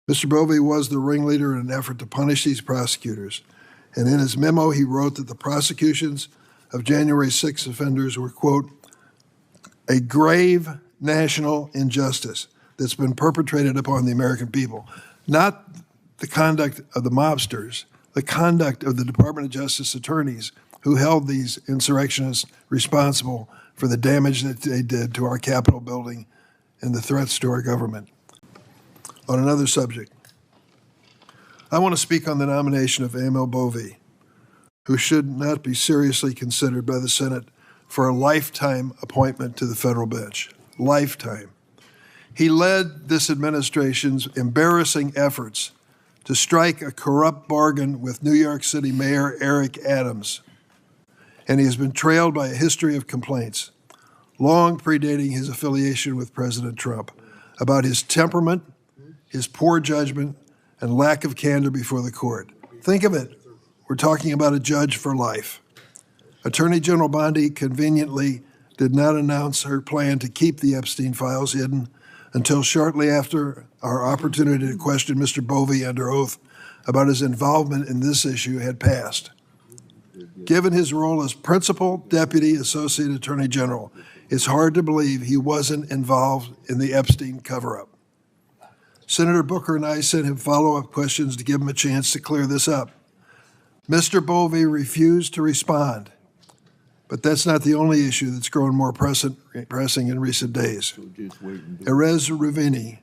Mr. Bovee was the ringleader in an effort to punish these prosecutors, and in his memo he wrote that the prosecutions of January 6 offenders were, quote, a grave national injustice that's been perpetrated upon the American people. Not the conduct of the mobsters, the conduct of the Department of Justice attorneys who held these insurrectionists responsible for the damage that they did to our Capitol building and the threats to our government. On another subject, I want to speak on the nomination of Emil Bovee, who should not be seriously considered by the Senate for a lifetime appointment to the federal bench. Lifetime. He led this administration's embarrassing efforts to strike a corrupt bargain with New York City Mayor Eric Adams, and he has been trailed by a history of complaints, long predating his affiliation with President Trump, about his temperament, his poor judgment, and lack of candor before the court. Think of it. We're talking about a judge for life. Attorney General Bondi conveniently did not announce her plan to keep the Epstein files hidden until shortly after our opportunity to question Mr. Bovee under oath about his involvement in this issue had passed. Given his role as Principal Deputy Associate Attorney General, it's hard to believe he wasn't involved in the Epstein cover-up. Senator Booker and I sent him follow-up questions to give him a chance to clear this up. Mr. Bovee refused to respond, but that's not the only issue that's grown more pressing in recent days. Erez Ruvini,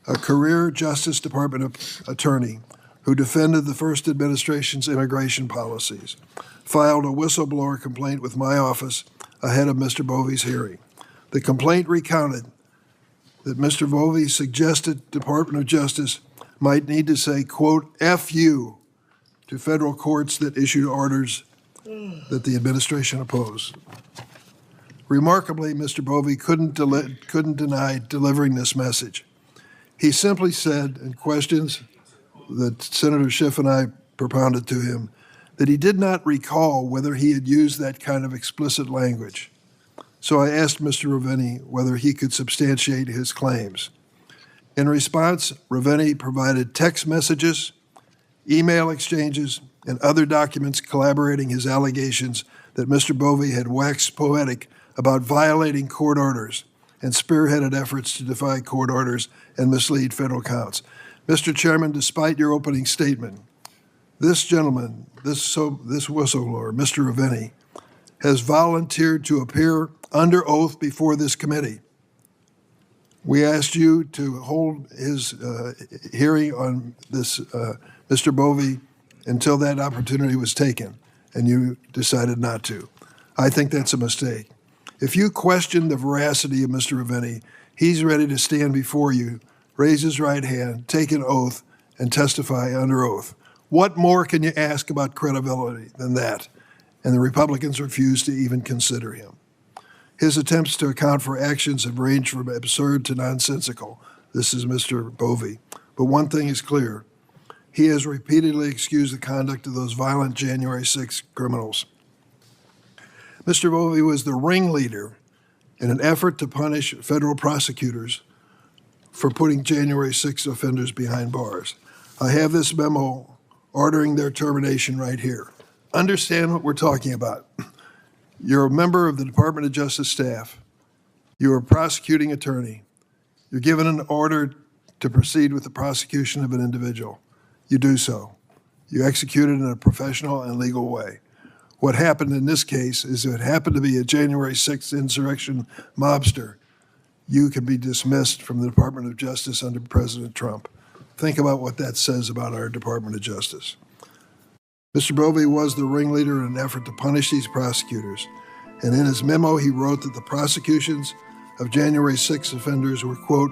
a career Justice Department attorney who defended the first administration's immigration policies, filed a whistleblower complaint with my office ahead of Mr. Bovee's hearing. The complaint recounted that Mr. Bovee suggested Department of Justice might need to say, quote, F you to federal courts that issued orders that the administration opposed. Remarkably, Mr. Bovee couldn't deny delivering this message. He simply said in questions that Senator Schiff and I propounded to him that he did not recall whether he had used that kind of explicit language. So I asked Mr. Ruvini whether he could substantiate his claims. In response, Ruvini provided text messages, email exchanges, and other documents corroborating his allegations that Mr. Bovee had waxed poetic about violating court orders and spearheaded efforts to defy court orders and mislead federal courts. Mr. Chairman, despite your opening statement, this gentleman, this whistleblower, Mr. Ruvini, has volunteered to appear under oath before this committee. We asked you to hold his hearing on this Mr. Bovee until that opportunity was taken, and you decided not to. I think that's a mistake. If you question the veracity of Mr. Ruvini, he's ready to stand before you, raise his right hand, take an oath, and testify under oath. What more can you ask about credibility than that? And the Republicans refused to even consider him. His attempts to account for actions have ranged from absurd to nonsensical. This is Mr. Bovee. But one thing is clear. He has repeatedly excused the conduct of those violent January 6 criminals. Mr. Bovee was the ringleader in an effort to punish federal prosecutors for putting January 6 offenders behind bars. I have this memo ordering their termination right here. Understand what we're talking about. You're a member of the Department of Justice staff. You're a prosecuting attorney. You're given an order to proceed with the prosecution of an individual. You do so. You execute it in a professional and legal way. What happened in this case is if it happened to be a January 6th insurrection mobster, you can be dismissed from the Department of Justice under President Trump. Think about what that says about our Department of Justice. Mr. Bovee was the ringleader in an effort to punish these prosecutors, and in his memo he wrote that the prosecutions of January 6 offenders were, quote,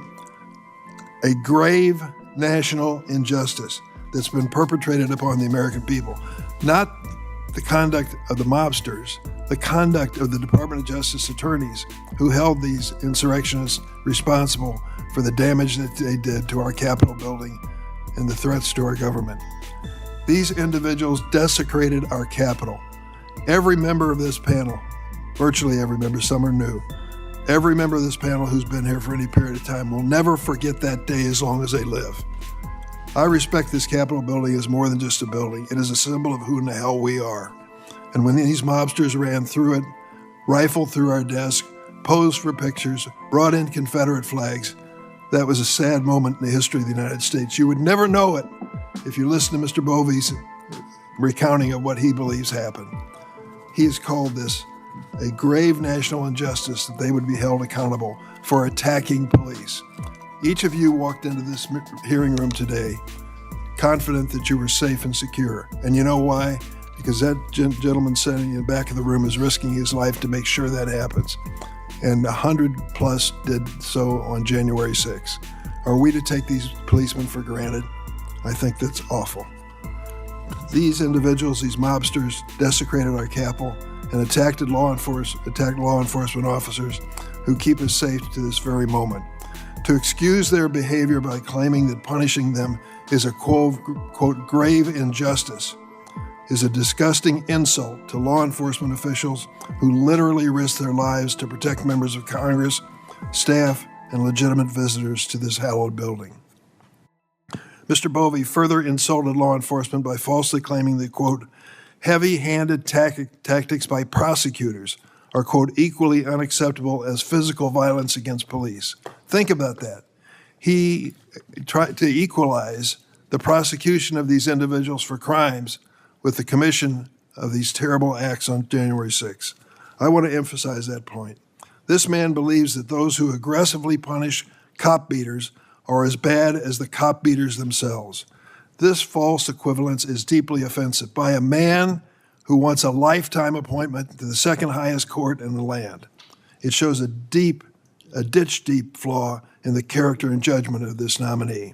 a grave national injustice that's been perpetrated upon the American people. Not the conduct of the mobsters, the conduct of the Department of Justice attorneys who held these insurrectionists responsible for the damage that they did to our Capitol building and the threats to our government. These individuals desecrated our Capitol. Every member of this panel, virtually every member, some are new, every member of this panel who's been here for any period of time will never forget that day as long as they live. I respect this Capitol building as more than just a building. It is a symbol of who in the hell we are. And when these mobsters ran through it, rifled through our desk, posed for pictures, brought in Confederate flags, that was a sad moment in the history of the United States. You would never know it if you listen to Mr. Bovey's recounting of what he believes happened. He has called this a grave national injustice that they would be held accountable for attacking police. Each of you walked into this hearing room today confident that you were safe and secure. And you know why? Because that gentleman sitting in the back of the room is risking his life to make sure that happens. And 100 plus did so on January 6th. Are we to take these policemen for granted? I think that's awful. These individuals, these mobsters, desecrated our Capitol and attacked law enforcement officers who keep us safe to this very moment. To excuse their behavior by claiming that punishing them is a quote, grave injustice is a disgusting insult to law enforcement officials who literally risk their lives to protect members of Congress, staff, and legitimate visitors to this hallowed building. Mr. Bovey further insulted law enforcement by falsely claiming that, quote, heavy-handed tactics by prosecutors are, quote, equally unacceptable as physical violence against police. Think about that. He tried to equalize the prosecution of these individuals for crimes with the commission of these terrible acts on January 6th. I want to emphasize that point. This man believes that those who aggressively punish cop beaters are as bad as the cop beaters themselves. This false equivalence is deeply offensive by a man who wants a lifetime appointment to the second highest court in the land. It shows a ditch-deep flaw in the character and judgment of this nominee.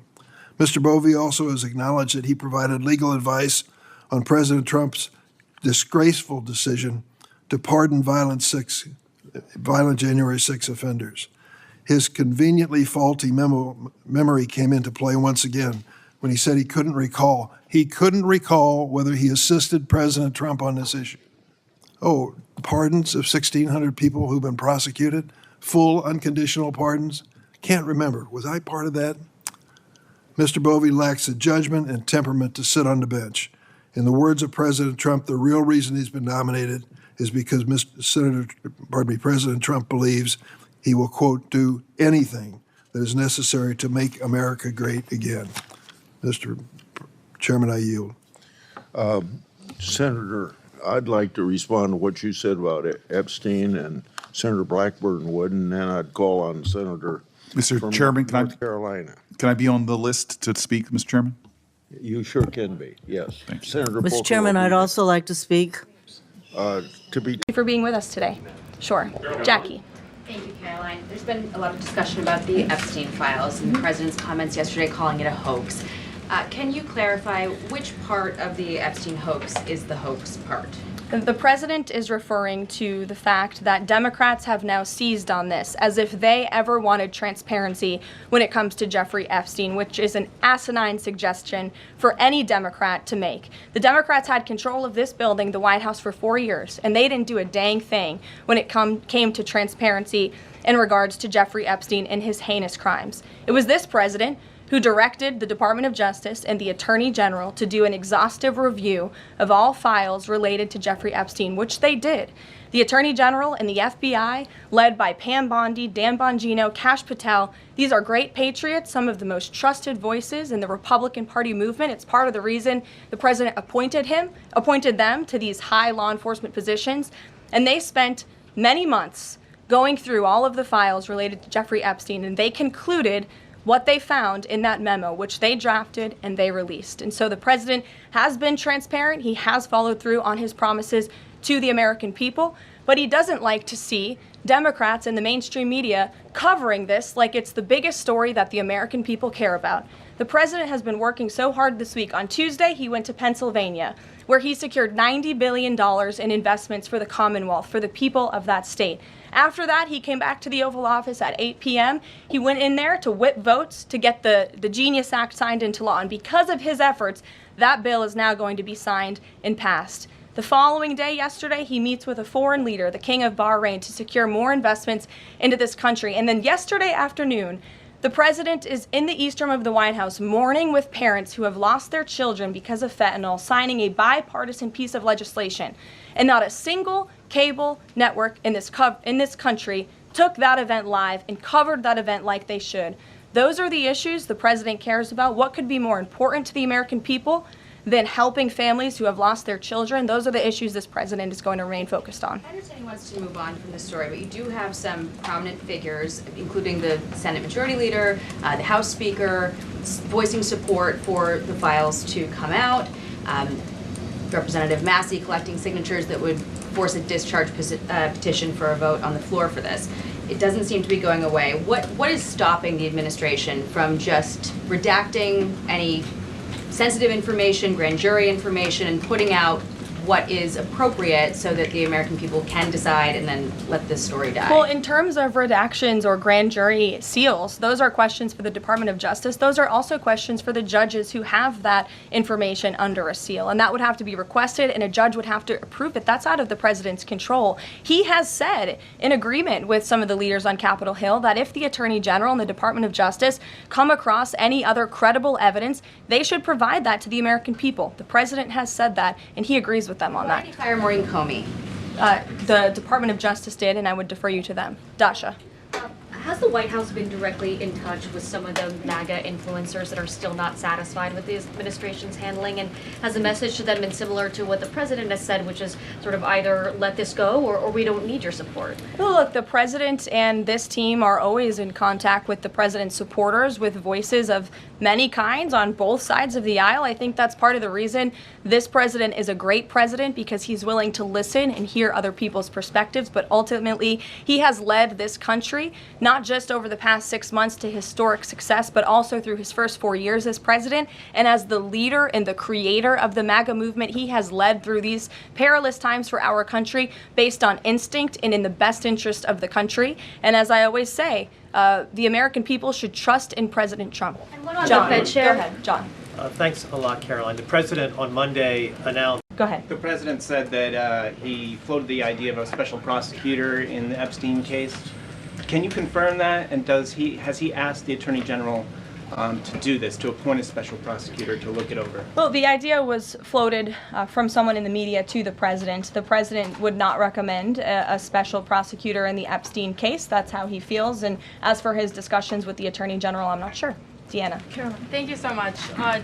Mr. Bovey also has acknowledged that he provided legal advice on President Trump's disgraceful decision to pardon violent January 6 offenders. His conveniently faulty memory came into play once again when he said he couldn't recall. He couldn't recall whether he assisted President Trump on this issue. Oh, pardons of 1,600 people who've been prosecuted? Full unconditional pardons? Can't remember. Was I part of that? Mr. Bovey lacks the judgment and temperament to sit on the bench. In the words of President Trump, the real reason he's been nominated is because President Trump believes he will, quote, do anything that is necessary to make America great again. Mr. Chairman, I yield. Senator, I'd like to respond to what you said about Epstein, and Senator Blackburn would, and then I'd call on Senator Mr. Chairman, North Carolina. Can I be on the list to speak, Mr. Chairman? You sure can be, yes. Thank you. Senator Mr. Polk Chairman, will be I'd also like to speak. to be. Thank you for being with us today. Sure. Jackie. Thank you, Caroline. There's been a lot of discussion about the Epstein files and the president's comments yesterday calling it a hoax. Can you clarify which part of the Epstein hoax is the hoax part? The president is referring to the fact that Democrats have now seized on this as if they ever wanted transparency when it comes to Jeffrey Epstein, which is an asinine suggestion for any Democrat to make. The Democrats had control of this building, the White House, for 4 years, and they didn't do a dang thing when it came to transparency in regards to Jeffrey Epstein and his heinous crimes. It was this president who directed the Department of Justice and the Attorney General to do an exhaustive review of all files related to Jeffrey Epstein, which they did. The Attorney General and the FBI, led by Pam Bondi, Dan Bongino, Kash Patel, these are great patriots, some of the most trusted voices in the Republican Party movement. It's part of the reason the president appointed them to these high law enforcement positions, and they spent many months going through all of the files related to Jeffrey Epstein, and they concluded what they found in that memo, which they drafted and they released. And so the president has been transparent. He has followed through on his promises to the American people, but he doesn't like to see Democrats and the mainstream media covering this like it's the biggest story that the American people care about. The president has been working so hard this week. On Tuesday, he went to Pennsylvania, where he secured $90 billion in investments for the Commonwealth, for the people of that state. After that, he came back to the Oval Office at 8 p.m. He went in there to whip votes to get the Genius Act signed into law. And because of his efforts, that bill is now going to be signed and passed. The following day, yesterday, he meets with a foreign leader, the King of Bahrain, to secure more investments into this country. And then yesterday afternoon, The president is in the East Room of the White House mourning with parents who have lost their children because of fentanyl, signing a bipartisan piece of legislation. And not a single cable network in this country took that event live and covered that event like they should. Those are the issues the president cares about. What could be more important to the American people than helping families who have lost their children? Those are the issues this president is going to remain focused on. I understand he wants to move on from this story, but you do have some prominent figures, including the Senate Majority Leader, the House Speaker, voicing support for the files to come out. Representative Massey collecting signatures that would force a discharge petition for a vote on the floor for this. It doesn't seem to be going away. What is stopping the administration from just redacting any sensitive information, grand jury information, and putting out what is appropriate so that the American people can decide and then let this story die? Well, in terms of redactions or grand jury seals, those are questions for the Department of Justice. Those are also questions for the judges who have that information under a seal. And that would have to be requested, and a judge would have to approve it. That's out of the president's control. He has said, in agreement with some of the leaders on Capitol Hill, that if the Attorney General and the Department of Justice come across any other credible evidence, they should provide that to the American people. The president has said that, and he agrees with them on Why that. did he fire Maureen Comey? The Department of Justice did, and I would defer you to them. Dasha. Has the White House been directly in touch with some of the MAGA influencers that are still not satisfied with the administration's handling? And has the message to them been similar to what the president has said, which is sort of either let this go or we don't need your support? Well, look, the president and this team are always in contact with the president's supporters, with voices of many kinds on both sides of the aisle. I think that's part of the reason this president is a great president, because he's willing to listen and hear other people's perspectives. But ultimately, he has led this country, not just over the past 6 months to historic success, but also through his first 4 years as president. And as the leader and the creator of the MAGA movement, he has led through these perilous times for our country based on instinct and in the best interest of the country. And as I always say, the American people should trust in President Trump. And what on John, the Fed chair? go ahead, John. Thanks a lot, Caroline. The president on Monday announced. Go ahead. The president said that he floated the idea of a special prosecutor in the Epstein case. Can you confirm that? And has he asked the Attorney General to do this, to appoint a special prosecutor to look it over? Well, the idea was floated from someone in the media to the president. The president would not recommend a special prosecutor in the Epstein case. That's how he feels. And as for his discussions with the Attorney General, I'm not sure. Deanna. Thank you so much.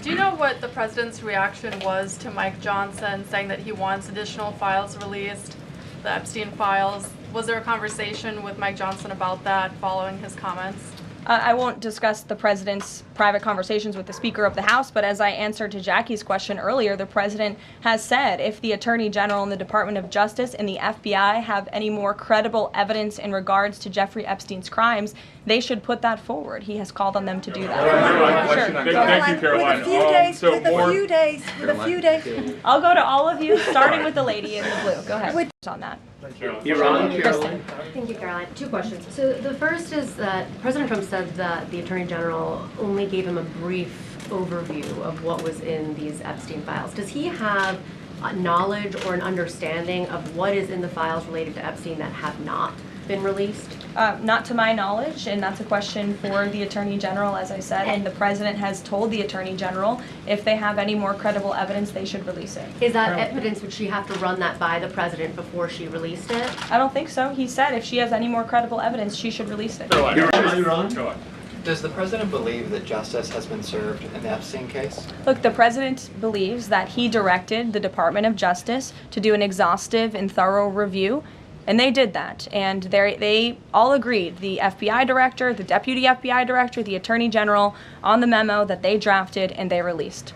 Do you know what the president's reaction was to Mike Johnson saying that he wants additional files released, the Epstein files? Was there a conversation with Mike Johnson about that following his comments? I won't discuss the president's private conversations with the Speaker of the House, but as I answered to Jackie's question earlier, the president has said if the Attorney General and the Department of Justice and the FBI have any more credible evidence in regards to Jeffrey Epstein's crimes, they should put that forward. He has called on them to do that. Sure. Thank you, Caroline. With a few days. I'll go to all of you, starting with the lady in the blue. Go ahead. On that. Kristen. Thank you, Caroline. 2 questions. So the first is that President Trump said that the Attorney General only gave him a brief overview of what was in these Epstein files. Does he have knowledge or an understanding of what is in the files related to Epstein that have not been released? Not to my knowledge, and that's a question for the Attorney General, as I said, and the President has told the Attorney General if they have any more credible evidence, they should release it. Is that evidence, would she have to run that by the President before she released it? I don't think so. He said if she has any more credible evidence, she should release it. Does the president believe that justice has been served in the Epstein case? Look, the president believes that he directed the Department of Justice to do an exhaustive and thorough review, and they did that. And they all agreed, the FBI director, the deputy FBI director, the attorney general, on the memo that they drafted and they released.